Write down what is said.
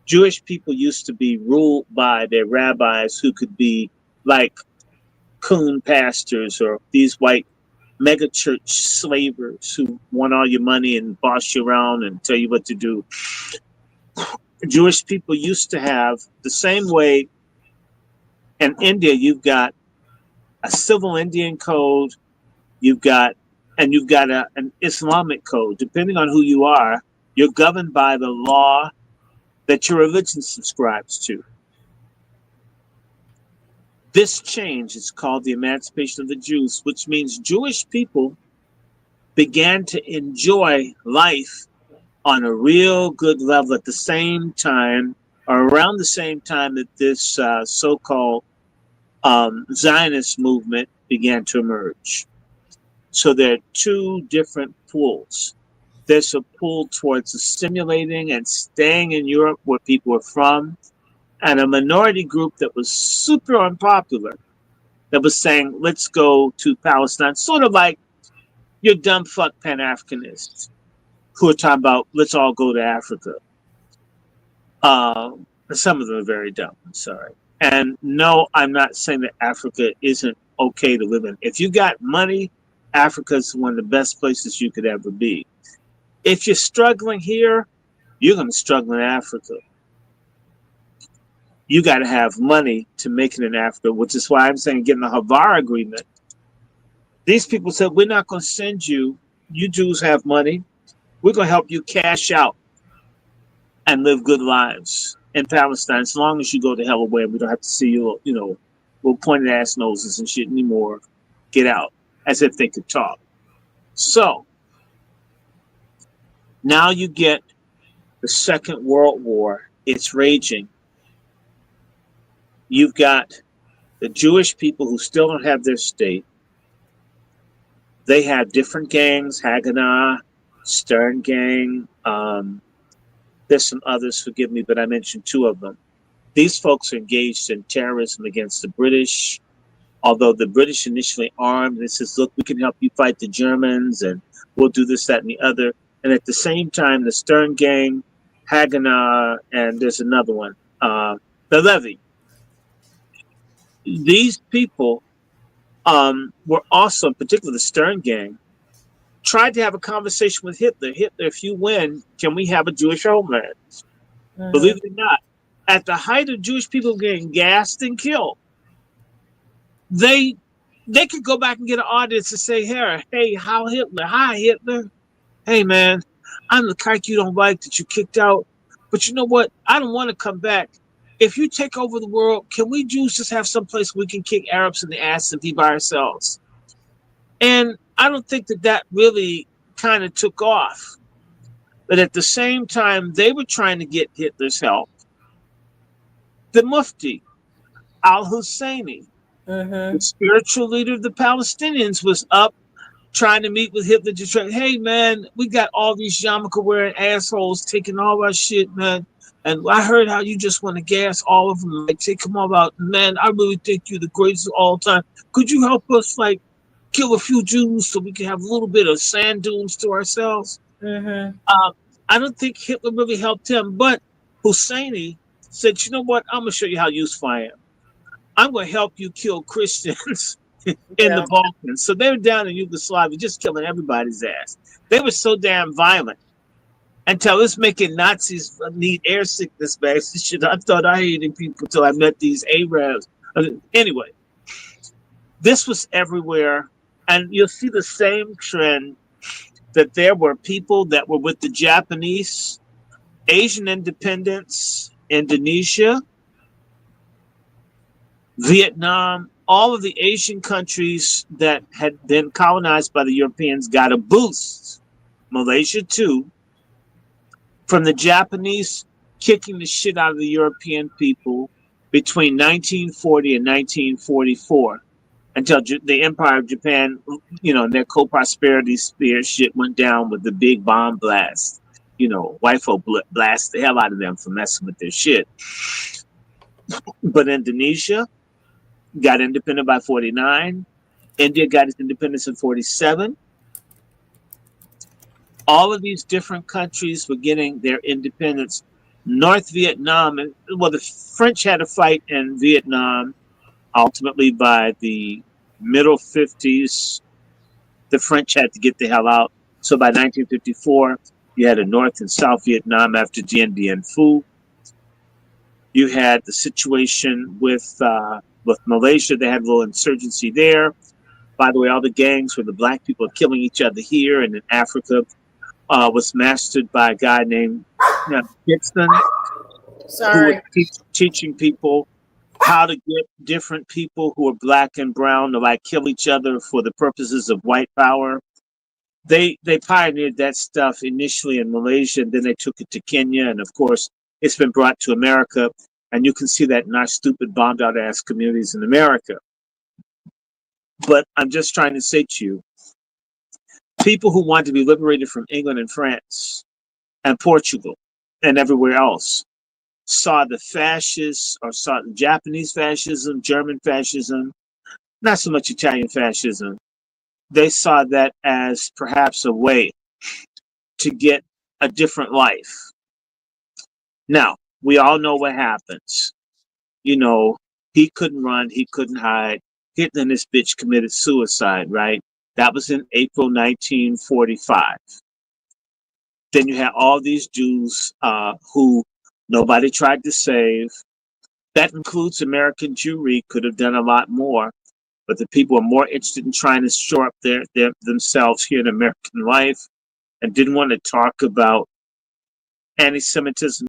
Jewish people used to be ruled by their rabbis who could be like coon pastors or these white megachurch slavers who want all your money and boss you around and tell you what to do. Jewish people used to have the same way in India. You've got a civil Indian code, you've got an Islamic code. Depending on who you are, you're governed by the law that your religion subscribes to. This change is called the emancipation of the Jews, which means Jewish people began to enjoy life on a real good level at the same time, or around the same time that this so-called Zionist movement began to emerge. So there are two different pulls. There's a pull towards assimilating and staying in Europe where people are from, and a minority group that was super unpopular that was saying, let's go to Palestine, sort of like your dumb fuck Pan-Africanists who are talking about, let's all go to Africa. Some of them are very dumb, I'm sorry. And no, I'm not saying that Africa isn't okay to live in. If you got money, Africa is one of the best places you could ever be. If you're struggling here, you're going to struggle in Africa. You got to have money to make it in Africa, which is why I'm saying getting the Havar agreement. These people said, we're not going to send you. You Jews have money. We're going to help you cash out and live good lives in Palestine as long as you go to hell away. We don't have to see you, little pointed ass noses and shit anymore. Get out, as if they could talk. So now you get the Second World War. It's raging. You've got the Jewish people who still don't have their state. They have different gangs, Haganah, Stern Gang. There's some others, forgive me, but I mentioned two of them. These folks are engaged in terrorism against the British, although the British initially armed. They says, look, we can help you fight the Germans, and we'll do this, that, and the other. And at the same time, the Stern Gang, Haganah, and there's another one, the Levy. These people were also, in particular the Stern Gang, tried to have a conversation with Hitler. Hitler, if you win, can we have a Jewish homeland? Mm-hmm. Believe it or not, at the height of Jewish people getting gassed and killed, they could go back and get an audience and say, hey, how Hitler? Hi, Hitler. Hey, man, I'm the kike you don't like that you kicked out. But you know what? I don't want to come back. If you take over the world, can we Jews just have some place we can kick Arabs in the ass and be by ourselves? And I don't think that really kind of took off. But at the same time, they were trying to get Hitler's help. The Mufti, al-Husseini, the spiritual leader of the Palestinians, was up trying to meet with Hitler to try, hey, man, we got all these yarmulke-wearing assholes taking all our shit, man. And I heard how you just want to gas all of them, like take them all out. Man, I really think you're the greatest of all time. Could you help us, like, kill a few Jews so we can have a little bit of sand dunes to ourselves? I don't think Hitler really helped him, but Husseini said, you know what? I'm going to show you how useful I am. I'm going to help you kill Christians in the Balkans. So they were down in Yugoslavia just killing everybody's ass. They were so damn violent. Until it's making Nazis need air sickness bags and shit. I thought I hated people until I met these Arabs. Anyway, this was everywhere. And you'll see the same trend that there were people that were with the Japanese, Asian independence, Indonesia, Vietnam, all of the Asian countries that had been colonized by the Europeans got a boost. Malaysia too. From the Japanese kicking the shit out of the European people between 1940 and 1944 until the Empire of Japan, their co-prosperity sphere shit went down with the big bomb blast. White folk blast the hell out of them for messing with their shit. But Indonesia got independent by 49. India got its independence in 47. All of these different countries were getting their independence North Vietnam, well, the French had a fight in Vietnam. Ultimately, by the middle 50s, the French had to get the hell out. So by 1954, you had a North and South Vietnam after Dien Bien Phu. You had the situation with Malaysia. They had a little insurgency there. By the way, all the gangs where the black people are killing each other here and in Africa was mastered by a guy named Gibson, who was Sorry. teaching people how to get different people who are black and brown to like kill each other for the purposes of white power. They pioneered that stuff initially in Malaysia, and then they took it to Kenya, and of course, it's been brought to America. And you can see that in our stupid bombed out ass communities in America. But I'm just trying to say to you, people who want to be liberated from England and France and Portugal and everywhere else saw the fascists or saw Japanese fascism, German fascism, not so much Italian fascism. They saw that as perhaps a way to get a different life. Now, we all know what happens. You know, he couldn't run, he couldn't hide. Hitler and this bitch committed suicide, right? That was in April 1945. Then you had all these Jews who nobody tried to save. That includes American Jewry, could have done a lot more, but the people are more interested in trying to shore up their themselves here in American life and didn't want to talk about anti-Semitism